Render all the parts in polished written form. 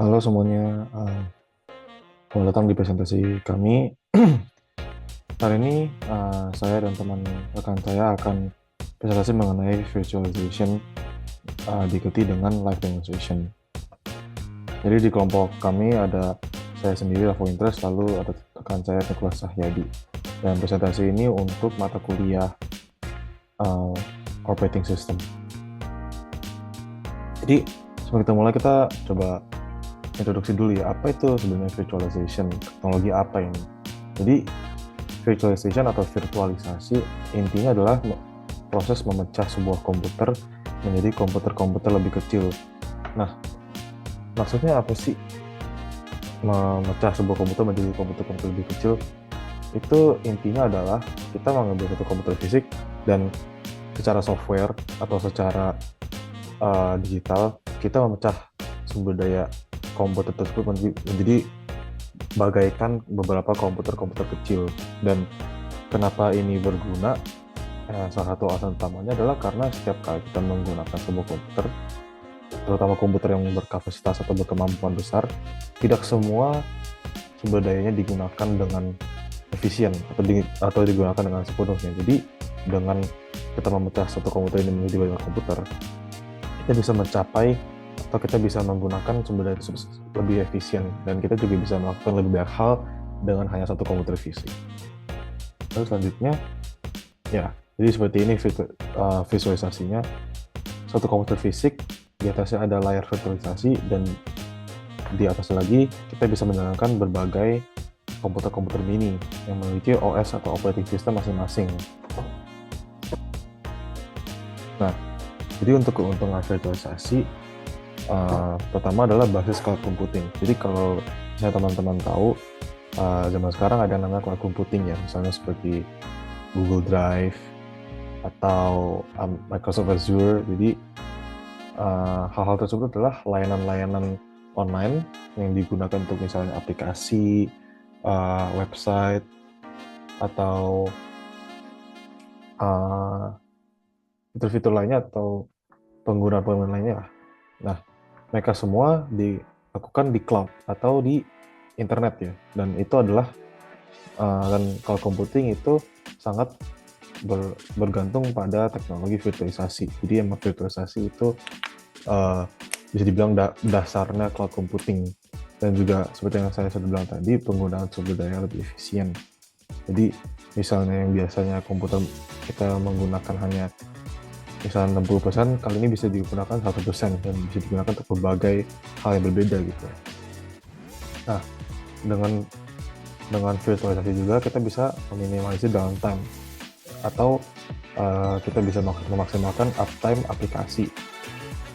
Halo semuanya, selamat datang di presentasi kami. Hari ini saya dan teman rekan saya akan presentasi mengenai visualization diikuti dengan live demonstration. Jadi di kelompok kami ada saya sendiri, Raffi Interest, lalu ada rekan saya, Nicholas Sahyadi. Dan presentasi ini untuk mata kuliah uh, operating system. Jadi sebelum kita mulai, kita coba introduksi dulu ya, apa itu sebenarnya virtualization, teknologi apa ini. Jadi virtualization atau virtualisasi intinya adalah proses memecah sebuah komputer menjadi komputer-komputer lebih kecil. Nah, maksudnya apa sih memecah sebuah komputer menjadi komputer-komputer lebih kecil? Itu intinya adalah kita mengambil satu komputer fisik dan secara software atau secara digital kita memecah sumber daya komputer tersebut menjadi bagaikan beberapa komputer-komputer kecil. Dan kenapa ini berguna? Salah satu alasan utamanya adalah karena setiap kali kita menggunakan sebuah komputer, terutama komputer yang berkapasitas atau berkemampuan besar, tidak semua sumber dayanya digunakan dengan efisien atau digunakan dengan sepenuhnya. Jadi dengan kita memecah satu komputer ini menjadi banyak komputer, kita bisa mencapai atau kita bisa menggunakan sumber daya tersebut lebih efisien, dan kita juga bisa melakukan lebih banyak hal dengan hanya satu komputer fisik. Lalu selanjutnya, ya, jadi seperti ini visualisasinya. Satu komputer fisik, di atasnya ada layar virtualisasi, dan di atasnya lagi kita bisa menjalankan berbagai komputer-komputer mini yang memiliki OS atau operating system masing-masing. Nah, jadi untuk keuntungan virtualisasi, pertama adalah basis cloud computing. Jadi kalau misalnya teman-teman tahu, zaman sekarang ada yang namanya cloud computing ya, misalnya seperti Google Drive atau Microsoft Azure. Jadi hal-hal tersebut adalah layanan-layanan online yang digunakan untuk misalnya aplikasi, website, atau fitur-fitur lainnya atau pengguna-pengguna lainnya lah. Nah, mereka semua dilakukan di cloud atau di internet ya, dan itu adalah dan cloud computing itu sangat bergantung pada teknologi virtualisasi. Jadi emang virtualisasi itu bisa dibilang dasarnya cloud computing, dan juga seperti yang saya sudah bilang tadi, penggunaan sumber daya lebih efisien. Jadi misalnya yang biasanya komputer kita menggunakan hanya misalnya 60%, kali ini bisa digunakan 100% dan bisa digunakan untuk berbagai hal yang berbeda gitu. Nah, dengan virtualisasi juga kita bisa meminimalisir downtime, atau kita bisa memaksimalkan uptime aplikasi.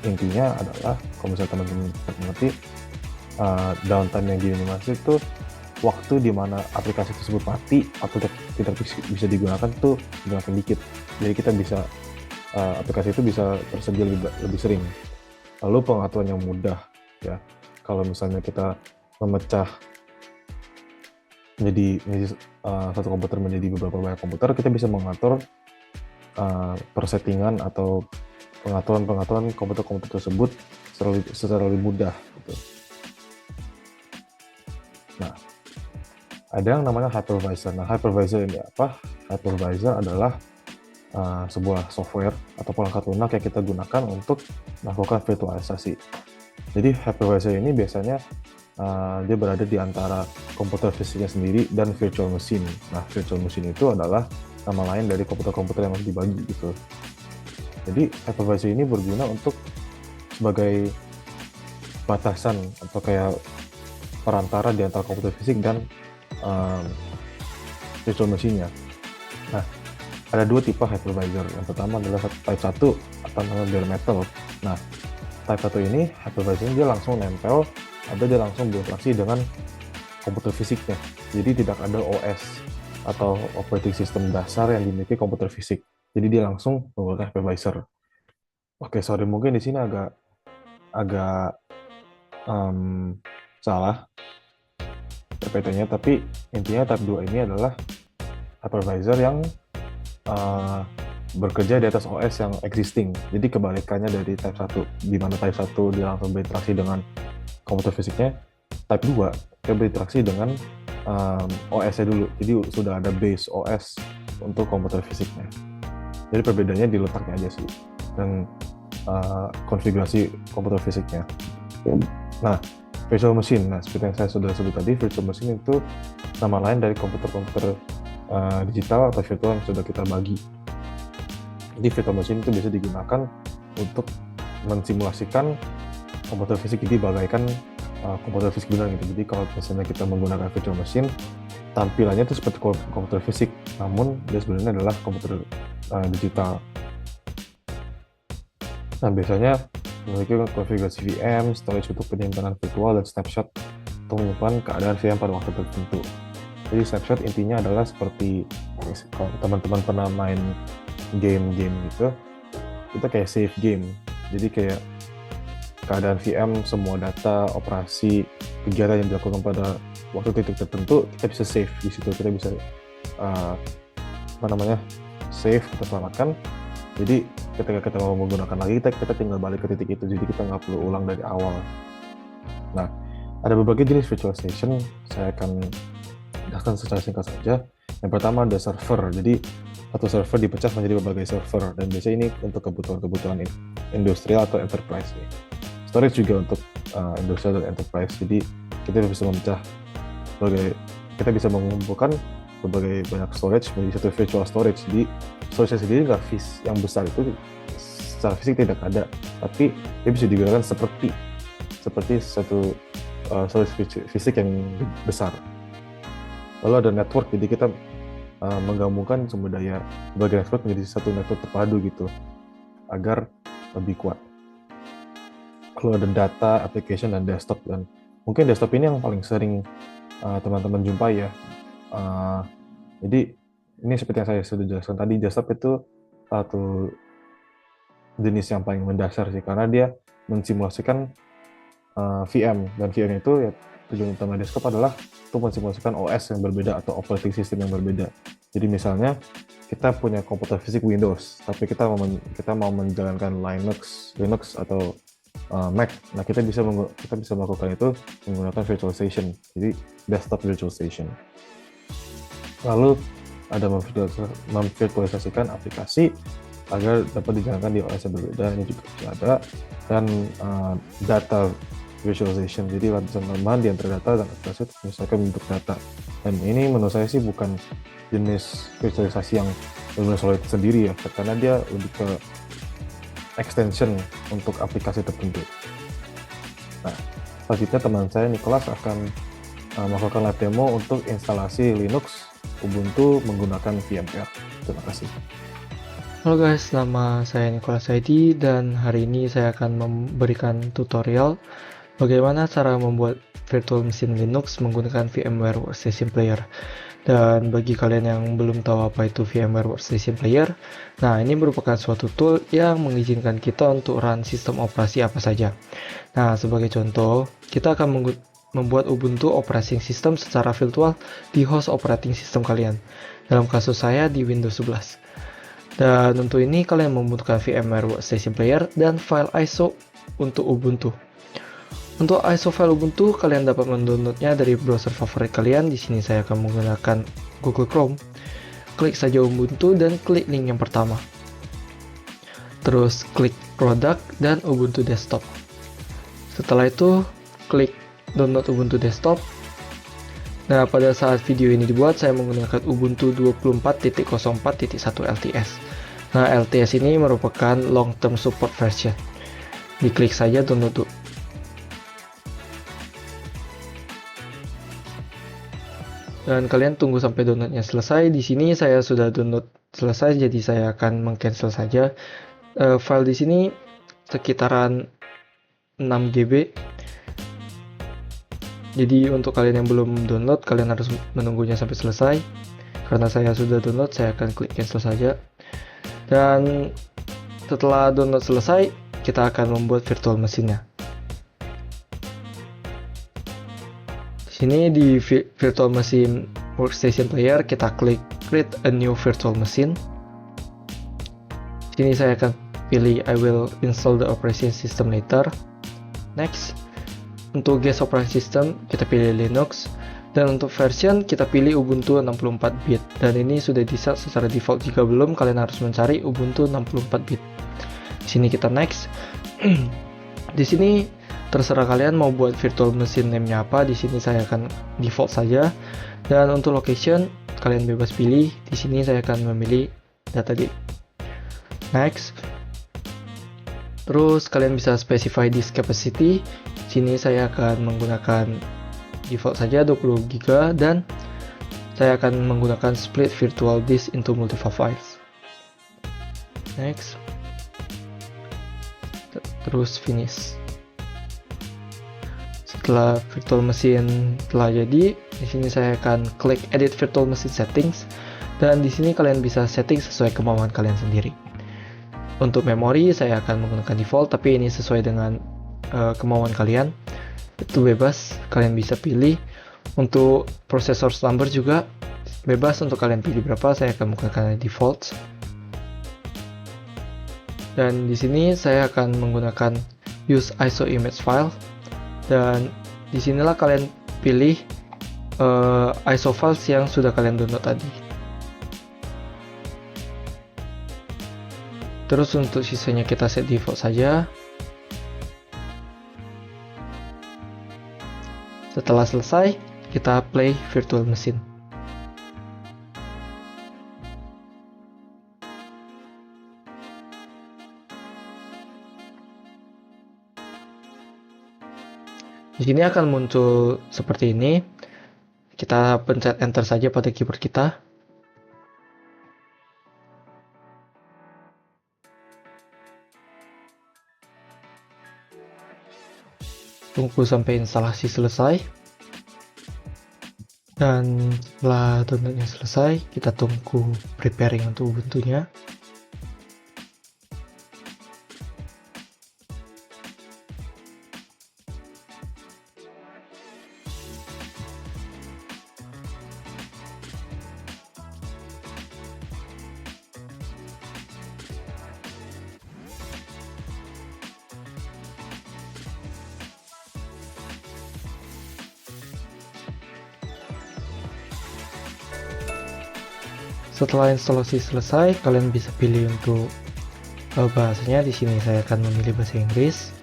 Intinya adalah kalau misalnya teman-teman mengerti, downtime yang diminimalisir itu waktu di mana aplikasi tersebut mati atau tidak bisa digunakan tuh semakin dikit. Jadi kita bisa aplikasi itu bisa tersedia lebih sering. Lalu pengaturan yang mudah ya. Kalau misalnya kita memecah menjadi satu komputer menjadi beberapa banyak komputer, kita bisa mengatur persettingan atau pengaturan komputer-komputer tersebut secara lebih mudah gitu. Nah, ada yang namanya hypervisor. Nah, hypervisor ini apa? Hypervisor adalah sebuah software atau perangkat lunak yang kita gunakan untuk melakukan virtualisasi. Jadi hypervisor ini biasanya dia berada di antara komputer fisiknya sendiri dan virtual machine. Nah, virtual machine itu adalah nama lain dari komputer-komputer yang dibagi gitu. Jadi hypervisor ini berguna untuk sebagai batasan atau kayak perantara di antara komputer fisik dan virtual machine-nya. Nah, ada dua tipe hypervisor. Yang pertama adalah type 1 atau namanya bare metal. Nah, type 1 ini hypervisor dia langsung nempel atau dia langsung berinteraksi dengan komputer fisiknya. Jadi tidak ada OS atau operating system dasar yang dimiliki komputer fisik. Jadi dia langsung menggunakan hypervisor. Oke, sorry, mungkin di sini agak salah PPT-nya, tapi intinya type 2 ini adalah hypervisor yang bekerja di atas OS yang existing. Jadi kebalikannya dari type 1, di mana type 1 dia langsung berinteraksi dengan komputer fisiknya type 2, dia berinteraksi dengan OS-nya dulu. Jadi sudah ada base OS untuk komputer fisiknya. Jadi perbedaannya di letaknya aja sih, dan konfigurasi komputer fisiknya. Nah, virtual machine. Nah, seperti yang saya sudah sebut tadi, virtual machine itu nama lain dari komputer-komputer digital atau virtual yang sudah kita bagi. Jadi virtual machine itu bisa digunakan untuk mensimulasikan komputer fisik, jadi bagaikan komputer fisik benar gitu. Jadi kalau misalnya kita menggunakan virtual machine, tampilannya itu seperti komputer fisik, namun dia sebenarnya adalah komputer digital. Nah, biasanya memiliki konfigurasi VM, storage untuk penyimpanan virtual, dan snapshot untuk menyimpan keadaan VM pada waktu tertentu. Jadi snapshot intinya adalah seperti kalau teman-teman pernah main game-game gitu, kita kayak save game. Jadi kayak keadaan VM, semua data, operasi, kegiatan yang dilakukan pada waktu titik tertentu, kita bisa save di situ. Kita bisa save, kita selamatkan. Jadi ketika kita mau menggunakan lagi, kita tinggal balik ke titik itu. Jadi kita nggak perlu ulang dari awal. Nah, ada berbagai jenis virtual station. Saya akan jelaskan secara singkat saja. Yang pertama ada server. Jadi satu server dipecah menjadi berbagai server, dan biasanya ini untuk kebutuhan industrial atau enterprise. Storage juga untuk industrial dan enterprise. Jadi kita bisa memecah kita bisa mengumpulkan berbagai banyak storage menjadi satu virtual storage. Jadi storage sendiri nggak yang besar itu secara fisik tidak ada, tapi dia bisa digunakan seperti satu storage fisik yang besar. Lalu ada network, jadi kita menggabungkan sumber daya berbagai network menjadi satu network terpadu gitu agar lebih kuat. Lalu ada data, application, dan desktop. Dan mungkin desktop ini yang paling sering teman-teman jumpai ya. Jadi ini seperti yang saya sudah jelaskan tadi, desktop itu satu jenis yang paling mendasar sih, karena dia mensimulasikan VM, dan VM itu ya tujuan utama desktop adalah untuk mensimulasikan OS yang berbeda atau operating system yang berbeda. Jadi misalnya kita punya komputer fisik Windows, tapi kita mau menjalankan Linux atau Mac. Nah, kita bisa melakukan itu menggunakan virtual station. Jadi desktop virtual station. Lalu ada memvirtualisasikan aplikasi agar dapat dijalankan di OS yang berbeda, ini juga ada. Dan data visualization, jadi lapisan tambahan di antara data dan aplikasi untuk menyesuaikan bentuk data. Dan ini menurut saya sih bukan jenis visualisasi yang benar-benar solid sendiri ya, karena dia lebih ke extension untuk aplikasi tertentu. Nah, selanjutnya teman saya Nicholas akan melakukan live demo untuk instalasi Linux Ubuntu menggunakan VMware. Terima kasih. Halo guys, nama saya Nicholas Saidi, dan hari ini saya akan memberikan tutorial bagaimana cara membuat virtual machine Linux menggunakan VMware Workstation Player. Dan bagi kalian yang belum tahu apa itu VMware Workstation Player, nah ini merupakan suatu tool yang mengizinkan kita untuk run sistem operasi apa saja. Nah, sebagai contoh, kita akan membuat Ubuntu operating system secara virtual di host operating system kalian. Dalam kasus saya di Windows 11. Dan untuk ini kalian membutuhkan VMware Workstation Player dan file ISO untuk Ubuntu. Untuk ISO file Ubuntu, kalian dapat mendownloadnya dari browser favorit kalian. Di sini saya akan menggunakan Google Chrome. Klik saja Ubuntu dan klik link yang pertama. Terus klik Product dan Ubuntu Desktop. Setelah itu, klik download Ubuntu Desktop. Nah, pada saat video ini dibuat, saya menggunakan Ubuntu 24.04.1 LTS. Nah, LTS ini merupakan long term support version. Diklik saja download. Dan kalian tunggu sampai downloadnya selesai. Di sini saya sudah download selesai, jadi saya akan mengcancel saja. File di sini sekitaran 6 GB. Jadi untuk kalian yang belum download, kalian harus menunggunya sampai selesai. Karena saya sudah download, saya akan klik cancel saja. Dan setelah download selesai, kita akan membuat virtual machine-nya. Di sini di virtual machine workstation player, kita klik create a new virtual machine. Di sini saya akan pilih I will install the operation system later. Next. Untuk guest operating system kita pilih Linux, dan untuk version kita pilih Ubuntu 64 bit, dan ini sudah di-set secara default. Jika belum, kalian harus mencari Ubuntu 64 bit. Di sini kita next. Di sini terserah kalian mau buat virtual machine name-nya apa. Di sini saya akan default saja. Dan untuk location kalian bebas pilih. Di sini saya akan memilih datadate. Next. Terus kalian bisa specify disk capacity. Di sini saya akan menggunakan default saja 20 GB, dan saya akan menggunakan split virtual disk into multiple files. Next. Terus finish. Setelah virtual machine telah jadi, di sini saya akan klik edit virtual machine settings, dan di sini kalian bisa setting sesuai kemauan kalian sendiri. Untuk memori saya akan menggunakan default, tapi ini sesuai dengan kemauan kalian. Itu bebas, kalian bisa pilih. Untuk processor number juga bebas untuk kalian pilih berapa. Saya akan menggunakan default. Dan di sini saya akan menggunakan use ISO image file, dan disinilah kalian pilih ISO files yang sudah kalian download tadi. Terus untuk sisanya kita set default saja. Setelah selesai, kita play virtual machine. Di sini akan muncul seperti ini. Kita pencet enter saja pada keyboard kita. Tunggu sampai instalasi selesai. Dan setelah downloadnya selesai, kita tunggu preparing untuk Ubuntu-nya. Setelah instalasi selesai, kalian bisa pilih untuk bahasanya. Di sini saya akan memilih bahasa Inggris.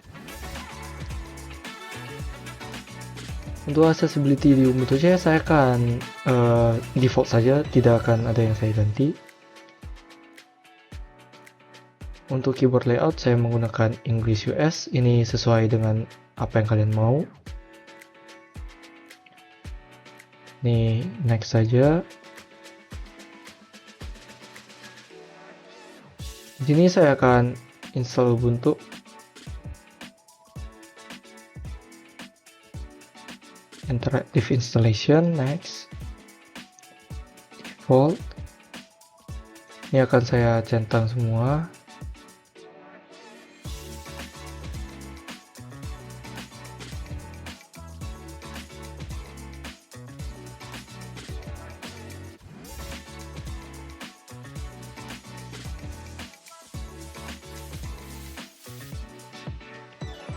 Untuk accessibility di Ubuntu saya akan default saja, tidak akan ada yang saya ganti. Untuk keyboard layout saya menggunakan English US, ini sesuai dengan apa yang kalian mau. Ini next saja. Di sini saya akan install Ubuntu. Interactive installation, next. Default. Ini akan saya centang semua.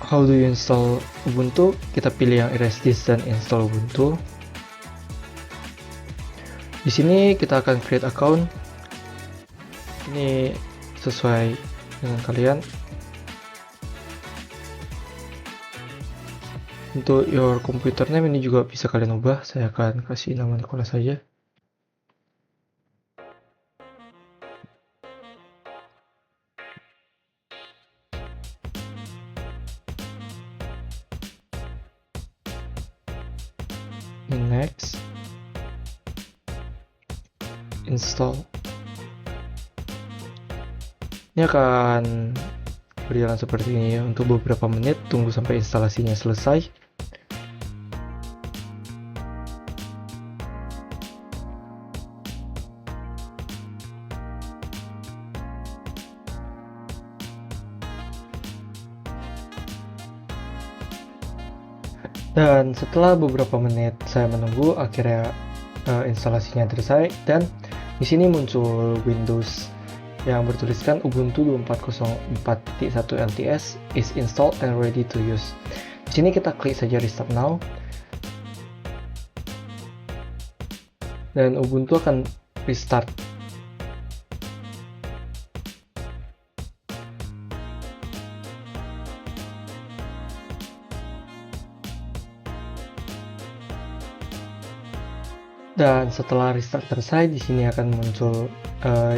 How do you install Ubuntu? Kita pilih yang erase disk dan install Ubuntu. Di sini kita akan create account. Ini sesuai dengan kalian. Untuk your computer name ini juga bisa kalian ubah. Saya akan kasih nama Nicholas saja. Next, install. Ini akan berjalan seperti ini untuk beberapa menit. Tunggu sampai instalasinya selesai. Dan setelah beberapa menit saya menunggu, akhirnya instalasinya selesai, dan di sini muncul Windows yang bertuliskan Ubuntu 24.04.1 LTS is installed and ready to use. Di sini kita klik saja Restart Now, dan Ubuntu akan restart. Dan setelah restart selesai, di sini akan muncul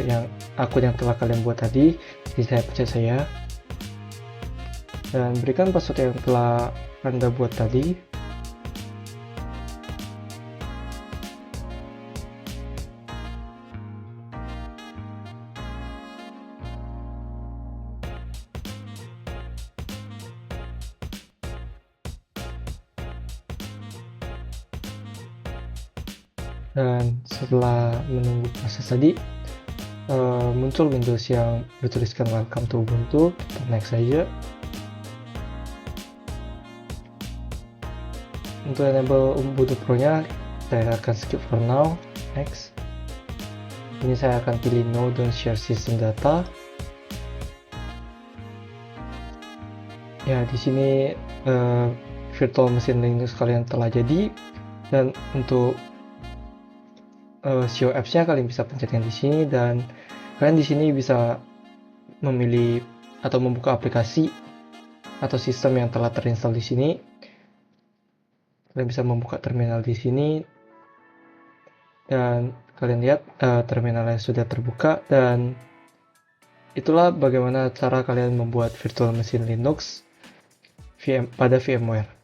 yang akun yang telah kalian buat tadi. Jadi saya pencet saya, dan berikan password yang telah Anda buat tadi. Dan setelah menunggu proses tadi, muncul Windows yang bertuliskan Welcome to Ubuntu. Kita next saja. Untuk enable Ubuntu Pro nya, saya akan skip for now. Next. Ini saya akan pilih No Don't Share System Data. Ya, di sini virtual machine Linux kalian telah jadi, dan untuk show apps-nya kalian bisa pencet yang di sini, dan kalian di sini bisa memilih atau membuka aplikasi atau sistem yang telah terinstall di sini. Kalian bisa membuka terminal di sini, dan kalian lihat terminalnya sudah terbuka. Dan itulah bagaimana cara kalian membuat virtual machine Linux pada VMware.